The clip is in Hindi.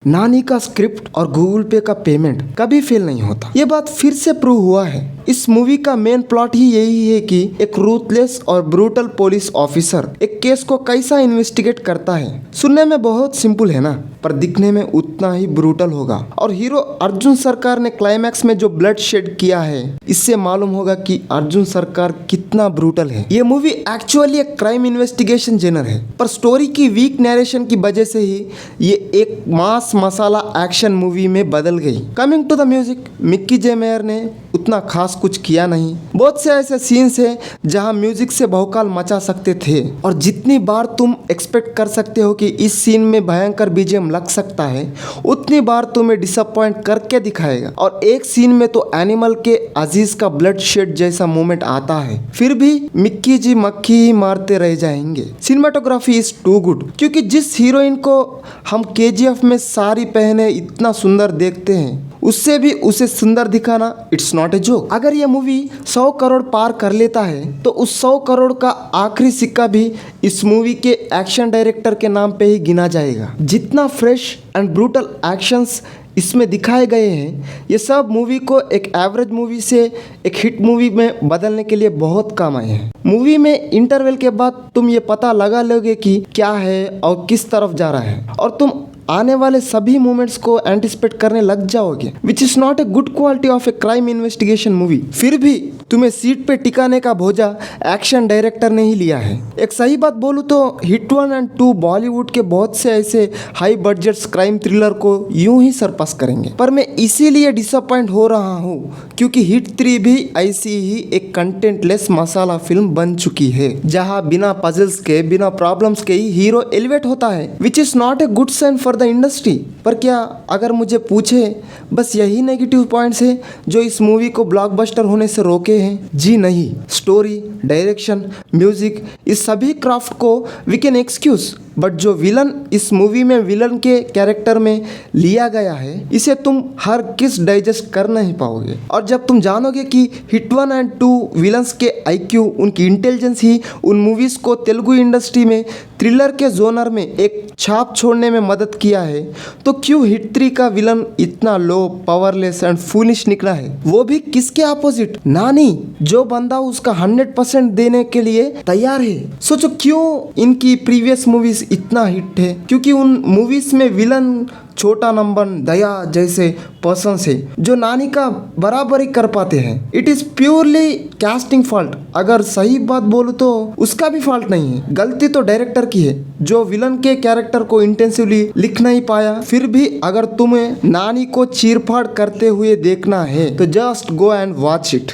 नानी का स्क्रिप्ट और गूगल पे का पेमेंट कभी फेल नहीं होता। ये बात फिर से प्रूव हुआ है। इस मूवी का मेन प्लॉट ही यही है कि एक रूथलेस और ब्रूटल पुलिस ऑफिसर एक केस को कैसा इन्वेस्टिगेट करता है। सुनने में बहुत सिंपल है ना, पर दिखने में उतना ही ब्रूटल होगा। और हीरो अर्जुन सरकार ने क्लाइमैक्स में जो ब्लड शेड किया है, इससे मालूम होगा कि अर्जुन सरकार कितना ब्रूटल है। ये मूवी एक्चुअली एक क्राइम इन्वेस्टिगेशन जेनर है, पर स्टोरी की वीक नरेशन की वजह से ही ये एक मास मसाला एक्शन मूवी में बदल गई। Coming to the music, Mickey J Meyer ने उतना खास कुछ किया नहीं। बहुत से ऐसे सीन्स हैं जहां म्यूजिक से भौकाल मचा सकते थे, और जितनी बार तुम एक्सपेक्ट कर सकते हो कि इस सीन में भयंकर बीजीएम लग सकता है, उतनी बार तुम्हें डिसअपॉइंट करके दिखाएगा। और एक सीन में तो एनिमल के अजीज का ब्लड शेड जैसा मोमेंट आता है, फिर भी मिक्की जी मक्खी ही मारते रह जाएंगे। सिनेमाटोग्राफी इज टू गुड, क्योंकि जिस हीरोइन को हम केजीएफ में साड़ी पहने इतना सुंदर देखते हैं, उससे भी उसे सुंदर दिखाना इट्स नॉट ए जोक। अगर ये मूवी 100 करोड़ पार कर लेता है, तो उस 100 करोड़ का आखिरी सिक्का भी इस मूवी के एक्शन डायरेक्टर के नाम पे ही गिना जाएगा। जितना फ्रेश एंड ब्रूटल एक्शंस इसमें दिखाए गए हैं, ये सब मूवी को एक एवरेज मूवी से एक हिट मूवी में बदलने के लिए बहुत काम आए हैं। मूवी में इंटरवल के बाद तुम ये पता लगा लोगे कि क्या है और किस तरफ जा रहा है, और तुम आने वाले सभी मोमेंट्स को एंटिसिपेट करने लग जाओगे, विच is not a good quality of a crime investigation movie. फिर भी तुम्हें सीट पे टिकाने का बोझा एक्शन डायरेक्टर ने ही लिया है। एक सही बात बोलूँ तो हिट 1 और 2 बॉलीवुड के बहुत से ऐसे हाई बजट क्राइम थ्रिलर को यूं ही सरपास करेंगे, पर मैं इसीलिए डिसअपॉइंट हो रहा हूँ क्योंकि हिट 3 भी ऐसी ही एक कंटेंटलेस मसाला फिल्म बन चुकी है, जहाँ बिना पजल्स के, बिना प्रॉब्लम्स के ही हीरो एलिवेट होता है, which is not a good sign for the industry. पर क्या अगर मुझे पूछे, बस यही नेगेटिव पॉइंट्स है जो इस मूवी को ब्लॉकबस्टर होने से रोके हैं? जी नहीं। स्टोरी, डायरेक्शन, म्यूजिक, इस सभी क्राफ्ट को वी कैन एक्सक्यूज, बट जो विलन इस मूवी में विलन के कैरेक्टर में लिया गया है, इसे तुम हर किस डाइजेस्ट कर नहीं पाओगे। और जब तुम जानोगे कि हिट 1 और 2 विलन्स के आईक्यू, उनकी इंटेलिजेंस ही उन मूवीज को तेलुगु इंडस्ट्री में थ्रिलर के जोनर में एक छाप छोड़ने में मदद किया है, तो क्यों हिट 3 का विलन इतना लो, पावरलेस एंड फूलिश निकला है, वो भी किसके अपोजिट? नानी, जो बंदा उसका 100% देने के लिए तैयार है। सोचो क्यों इनकी प्रीवियस मूवीज इतना हिट है, क्योंकि उन मूवीज में विलन छोटा नंबर, दया जैसे पर्सन है जो नानी का बराबरी कर पाते हैं। It is purely casting fault. अगर सही बात बोलूं तो उसका भी फॉल्ट नहीं है, गलती तो डायरेक्टर की है जो विलन के कैरेक्टर को इंटेंसिवली लिख नहीं पाया। फिर भी अगर तुम्हें नानी को चीरफाड़ करते हुए देखना है तो just go and watch it.